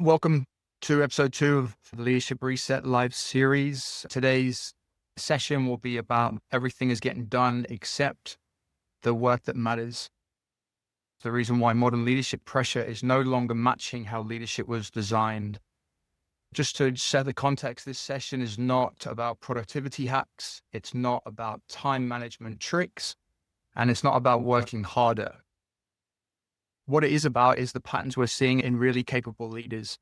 Welcome to episode 2 of the Leadership Reset live series. Today's session will be about everything is getting done except the work that matters. The reason why modern leadership pressure is no longer matching how leadership was designed. Just to set the context, this session is not about productivity hacks. It's not about time management tricks, and it's not about working harder. What it is about is the patterns we're seeing in really capable leaders.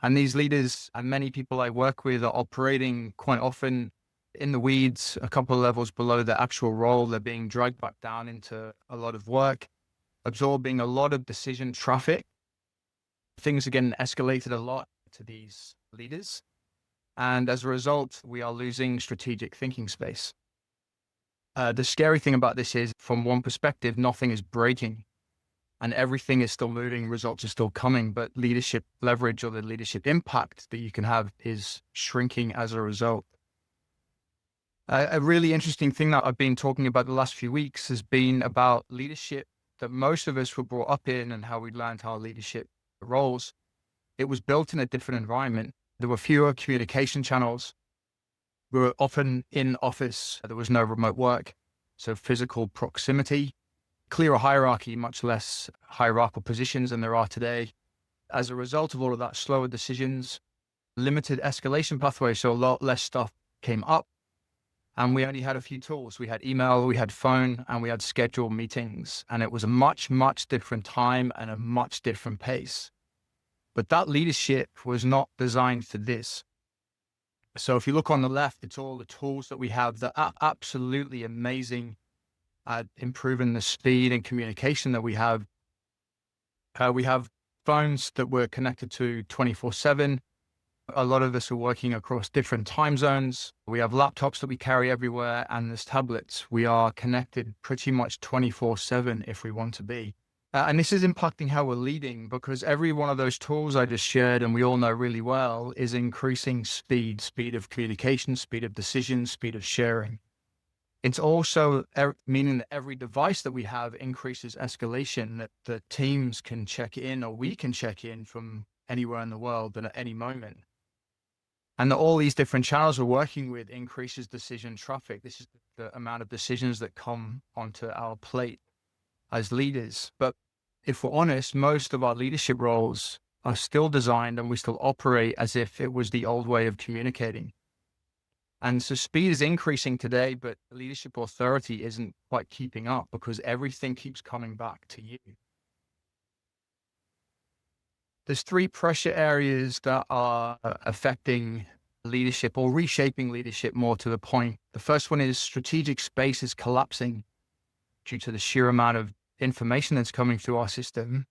And these leaders and many people I work with are operating quite often in the weeds, a couple of levels below their actual role. They're being dragged back down into a lot of work, absorbing a lot of decision traffic. Things are getting escalated a lot to these leaders. And as a result, we are losing strategic thinking space. The scary thing about this is, from one perspective, nothing is breaking. And everything is still moving, results are still coming, but leadership leverage or the leadership impact that you can have is shrinking as a result. A really interesting thing that I've been talking about the last few weeks has been about leadership that most of us were brought up in and how we learned our leadership roles. It was built in a different environment. There were fewer communication channels. We were often in office. There was no remote work. So physical proximity. Clearer hierarchy, much less hierarchical positions than there are today. As a result of all of that, slower decisions, limited escalation pathways, so a lot less stuff came up. And we only had a few tools. We had email, we had phone, and we had scheduled meetings. And it was a much, much different time and a much different pace. But that leadership was not designed for this. So if you look on the left, it's all the tools that we have that are absolutely amazing at improving the speed and communication that we have. We have phones that we're connected to 24/7. A lot of us are working across different time zones. We have laptops that we carry everywhere, and there's tablets. We are connected pretty much 24/7 if we want to be. And this is impacting how we're leading, because every one of those tools I just shared, and we all know really well, is increasing speed of communication, speed of decision, speed of sharing. It's also meaning that every device that we have increases escalation, that the teams can check in, or we can check in from anywhere in the world and at any moment. And that all these different channels we're working with increases decision traffic. This is the amount of decisions that come onto our plate as leaders. But if we're honest, most of our leadership roles are still designed and we still operate as if it was the old way of communicating. And so speed is increasing today, but leadership authority isn't quite keeping up because everything keeps coming back to you. There's 3 pressure areas that are affecting leadership or reshaping leadership more to the point. The first one is strategic space is collapsing due to the sheer amount of information that's coming through our system.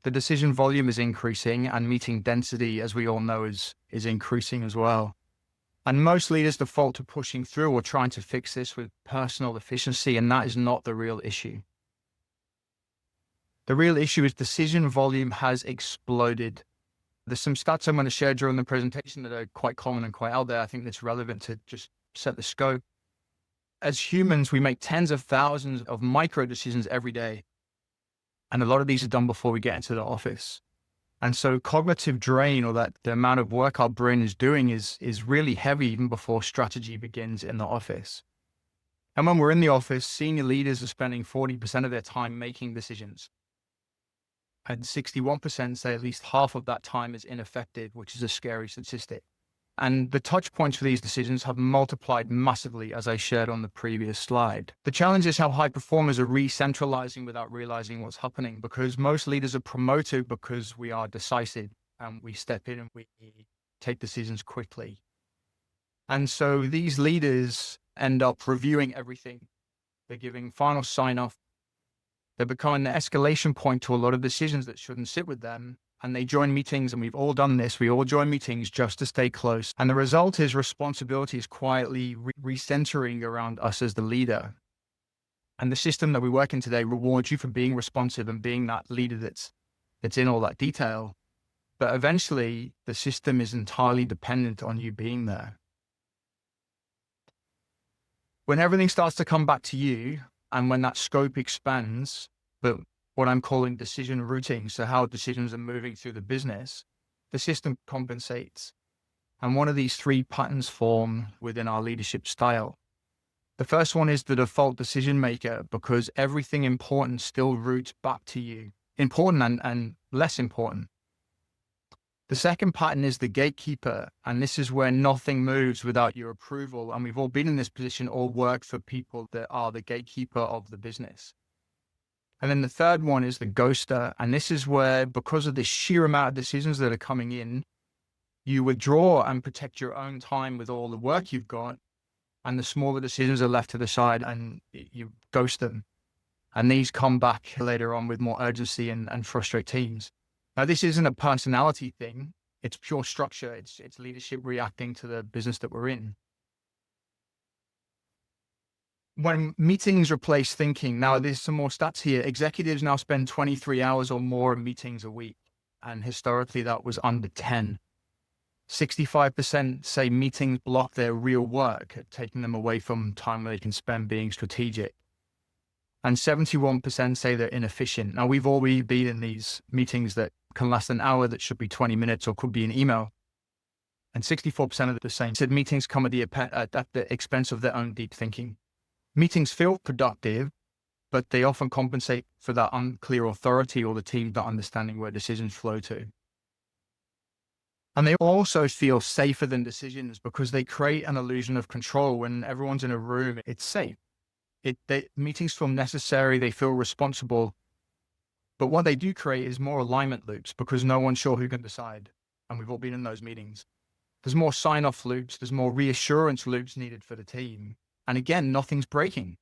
The decision volume is increasing, and meeting density, as we all know, is increasing as well. And most leaders default to pushing through or trying to fix this with personal efficiency, and that is not the real issue. The real issue is decision volume has exploded. There's some stats I'm going to share during the presentation that are quite common and quite out there. I think that's relevant to just set the scope. As humans, we make tens of thousands of micro decisions every day. And a lot of these are done before we get into the office. And so cognitive drain, or that the amount of work our brain is doing, is really heavy even before strategy begins in the office. And when we're in the office, senior leaders are spending 40% of their time making decisions. And 61% say at least half of that time is ineffective, which is a scary statistic. And the touch points for these decisions have multiplied massively, as I shared on the previous slide. The challenge is how high performers are recentralizing without realizing what's happening, because most leaders are promoted because we are decisive and we step in and we take decisions quickly. And so these leaders end up reviewing everything. They're giving final sign-off. They're becoming the escalation point to a lot of decisions that shouldn't sit with them. And they join meetings, and we've all done this. We all join meetings just to stay close. And the result is responsibility is quietly recentering around us as the leader. And the system that we work in today rewards you for being responsive and being that leader that's in all that detail. But eventually, the system is entirely dependent on you being there. When everything starts to come back to you, and when that scope expands, but what I'm calling decision routing, so how decisions are moving through the business, the system compensates. And one of these three patterns form within our leadership style. The first one is the default decision maker, because everything important still routes back to you. Important and less important. The second pattern is the gatekeeper, and this is where nothing moves without your approval. And we've all been in this position or worked for people that are the gatekeeper of the business. And then the third one is the ghoster. And this is where, because of the sheer amount of decisions that are coming in, you withdraw and protect your own time with all the work you've got. And the smaller decisions are left to the side and you ghost them. And these come back later on with more urgency and frustrate teams. Now, this isn't a personality thing. It's pure structure. It's leadership reacting to the business that we're in. When meetings replace thinking, now there's some more stats here. Executives now spend 23 hours or more in meetings a week. And historically, that was under 10. 65% say meetings block their real work, taking them away from time they can spend being strategic. And 71% say they're inefficient. Now, we've already been in these meetings that can last an hour that should be 20 minutes or could be an email. And 64% of the same said meetings come at the expense of their own deep thinking. Meetings feel productive, but they often compensate for that unclear authority or the team not understanding where decisions flow to. And they also feel safer than decisions because they create an illusion of control. When everyone's in a room, it's safe. Meetings feel necessary, they feel responsible. But what they do create is more alignment loops because no one's sure who can decide. And we've all been in those meetings. There's more sign-off loops, there's more reassurance loops needed for the team. And again, nothing's breaking,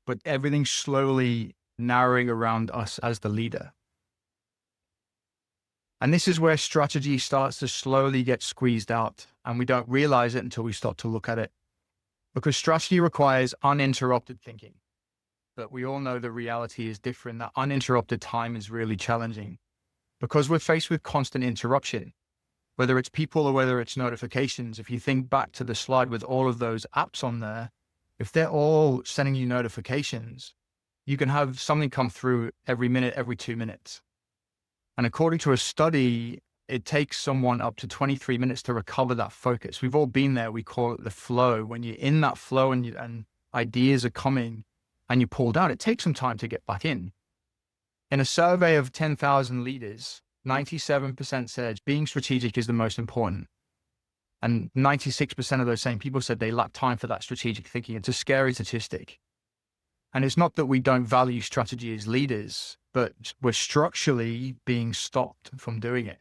but everything's slowly narrowing around us as the leader. And this is where strategy starts to slowly get squeezed out, and we don't realize it until we start to look at it. Because strategy requires uninterrupted thinking. But we all know the reality is different. That uninterrupted time is really challenging because we're faced with constant interruption, whether it's people or whether it's notifications. If you think back to the slide with all of those apps on there, if they're all sending you notifications, you can have something come through every minute, every 2 minutes. And according to a study, it takes someone up to 23 minutes to recover that focus. We've all been there. We call it the flow. When you're in that flow and ideas are coming and you pulled out, it takes some time to get back in. In a survey of 10,000 leaders, 97% said being strategic is the most important. And 96% of those same people said they lack time for that strategic thinking. It's a scary statistic. And it's not that we don't value strategy as leaders, but we're structurally being stopped from doing it.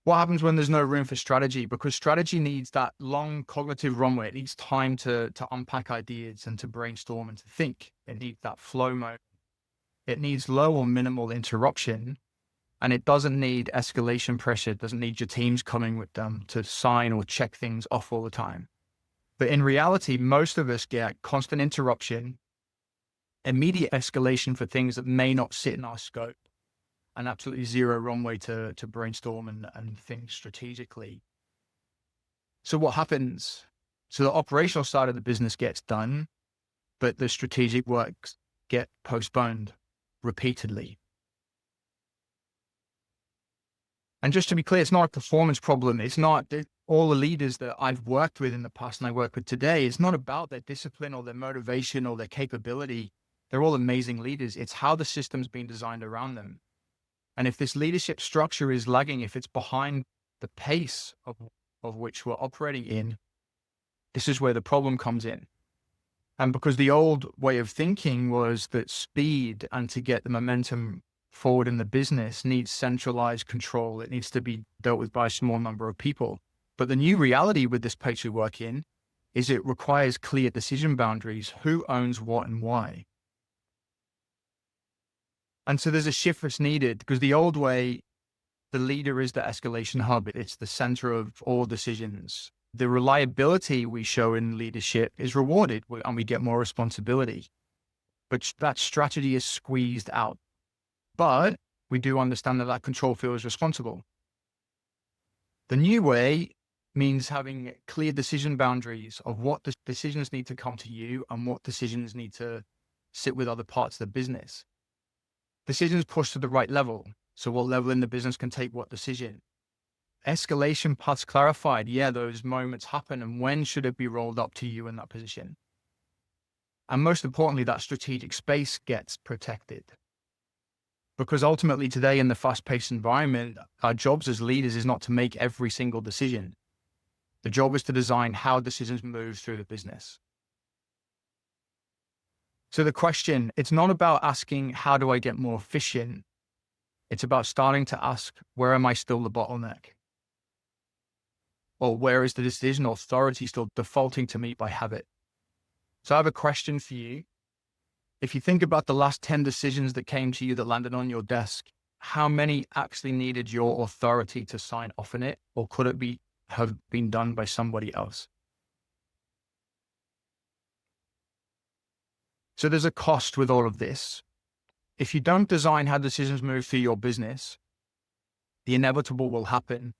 What happens when there's no room for strategy? Because strategy needs that long cognitive runway. It needs time to unpack ideas and to brainstorm and to think. It needs that flow mode. It needs low or minimal interruption. And it doesn't need escalation pressure. It doesn't need your teams coming with them to sign or check things off all the time. But in reality, most of us get constant interruption, immediate escalation for things that may not sit in our scope, and absolutely zero runway to brainstorm and think strategically. So what happens? So the operational side of the business gets done, but the strategic works get postponed repeatedly. And just to be clear, it's not a performance problem. It's not all the leaders that I've worked with in the past and I work with today. It's not about their discipline or their motivation or their capability. They're all amazing leaders. It's how the system's been designed around them. And if this leadership structure is lagging, if it's behind the pace of which we're operating in, this is where the problem comes in. And because the old way of thinking was that speed and to get the momentum forward in the business needs centralized control. It needs to be dealt with by a small number of people. But the new reality with this pace we work in is it requires clear decision boundaries. Who owns what and why? And so there's a shift that's needed because the old way, the leader is the escalation hub. It's the center of all decisions. The reliability we show in leadership is rewarded and we get more responsibility. But that strategy is squeezed out. But we do understand that control feels responsible. The new way means having clear decision boundaries of what the decisions need to come to you and what decisions need to sit with other parts of the business. Decisions pushed to the right level. So what level in the business can take what decision? Escalation paths clarified. Yeah, those moments happen. And when should it be rolled up to you in that position? And most importantly, that strategic space gets protected. Because ultimately today in the fast-paced environment, our jobs as leaders is not to make every single decision. The job is to design how decisions move through the business. So the question, it's not about asking, how do I get more efficient? It's about starting to ask, where am I still the bottleneck? Or where is the decision authority still defaulting to me by habit? So I have a question for you. If you think about the last 10 decisions that came to you that landed on your desk, how many actually needed your authority to sign off on it? Or could it have been done by somebody else? So there's a cost with all of this. If you don't design how decisions move through your business, the inevitable will happen.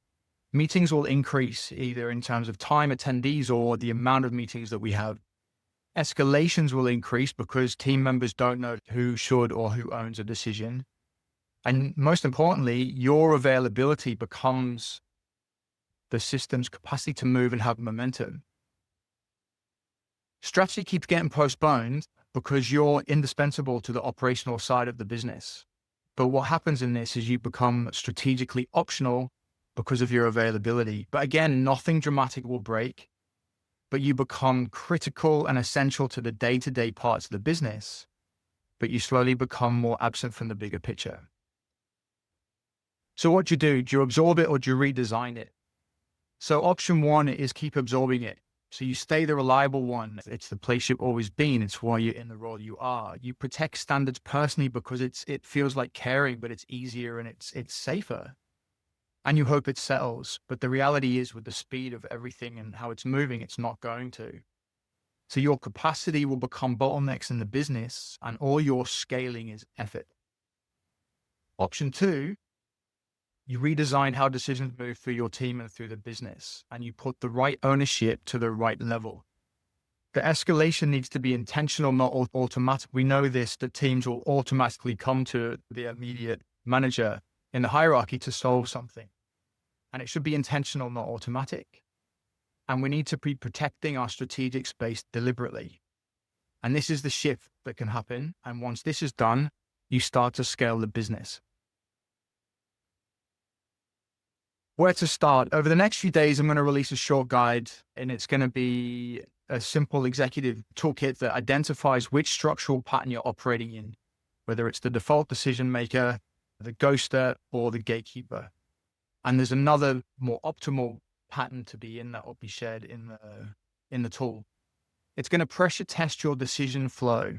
Meetings will increase either in terms of time attendees or the amount of meetings that we have. Escalations will increase because team members don't know who should or who owns a decision. And most importantly, your availability becomes the system's capacity to move and have momentum. Strategy keeps getting postponed because you're indispensable to the operational side of the business. But what happens in this is you become strategically optional because of your availability. But again, nothing dramatic will break, but you become critical and essential to the day-to-day parts of the business, but you slowly become more absent from the bigger picture. So what do? Do you absorb it or do you redesign it? So option one is keep absorbing it. So you stay the reliable one. It's the place you've always been. It's why you're in the role you are. You protect standards personally because it feels like caring, but it's easier and it's safer. And you hope it settles. But the reality is with the speed of everything and how it's moving, it's not going to. So your capacity will become bottlenecks in the business and all your scaling is effort. Option two, you redesign how decisions move through your team and through the business, and you put the right ownership to the right level. The escalation needs to be intentional, not automatic. We know this, that teams will automatically come to the immediate manager in the hierarchy to solve something. And it should be intentional, not automatic. And we need to be protecting our strategic space deliberately. And this is the shift that can happen. And once this is done, you start to scale the business. Where to start? Over the next few days, I'm going to release a short guide, and it's going to be a simple executive toolkit that identifies which structural pattern you're operating in, whether it's the default decision maker, the ghoster, or the gatekeeper. And there's another more optimal pattern to be in that will be shared in the tool. It's going to pressure test your decision flow.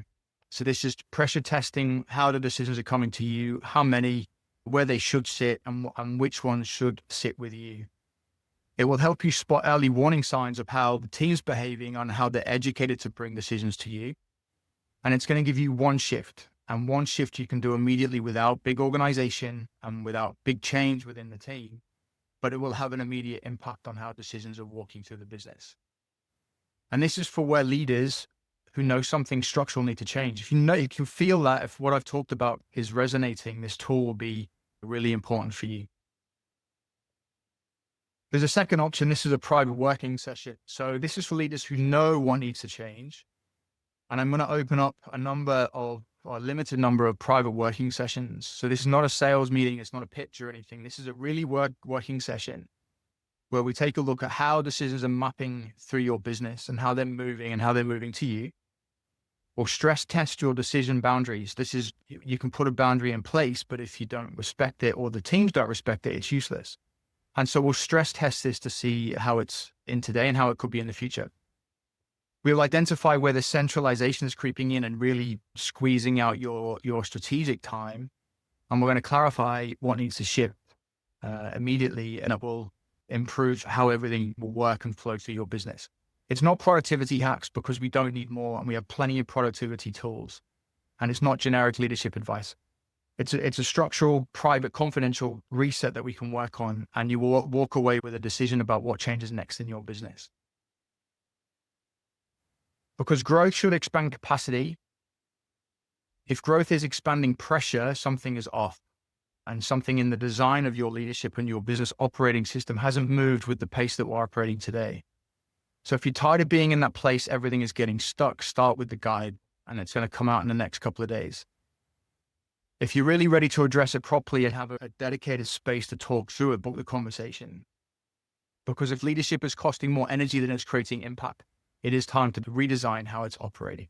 So this is pressure testing how the decisions are coming to you, how many, where they should sit, and which ones should sit with you. It will help you spot early warning signs of how the team's behaving and how they're educated to bring decisions to you. And it's going to give you one shift, and one shift you can do immediately without big organization and without big change within the team, but it will have an immediate impact on how decisions are walking through the business. And this is for where leaders who know something structural need to change. If you can feel that if what I've talked about is resonating, this tool will be really important for you. There's a second option. This is a private working session. So this is for leaders who know what needs to change. And I'm going to open up a limited number of private working sessions. So this is not a sales meeting. It's not a pitch or anything. This is a really working session where we take a look at how decisions are mapping through your business and how they're moving to you. Or stress test your decision boundaries. You can put a boundary in place, but if you don't respect it or the teams don't respect it, it's useless. And so we'll stress test this to see how it's in today and how it could be in the future. We'll identify where the centralization is creeping in and really squeezing out your strategic time. And we're going to clarify what needs to shift immediately, and it will improve how everything will work and flow through your business. It's not productivity hacks because we don't need more and we have plenty of productivity tools. And it's not generic leadership advice. It's a structural, private, confidential reset that we can work on, and you will walk away with a decision about what changes next in your business. Because growth should expand capacity. If growth is expanding pressure, something is off. and something in the design of your leadership and your business operating system hasn't moved with the pace that we're operating today. So if you're tired of being in that place, everything is getting stuck, start with the guide, and it's going to come out in the next couple of days. If you're really ready to address it properly and have a dedicated space to talk through it, book the conversation. Because if leadership is costing more energy than it's creating impact, it is time to redesign how it's operating.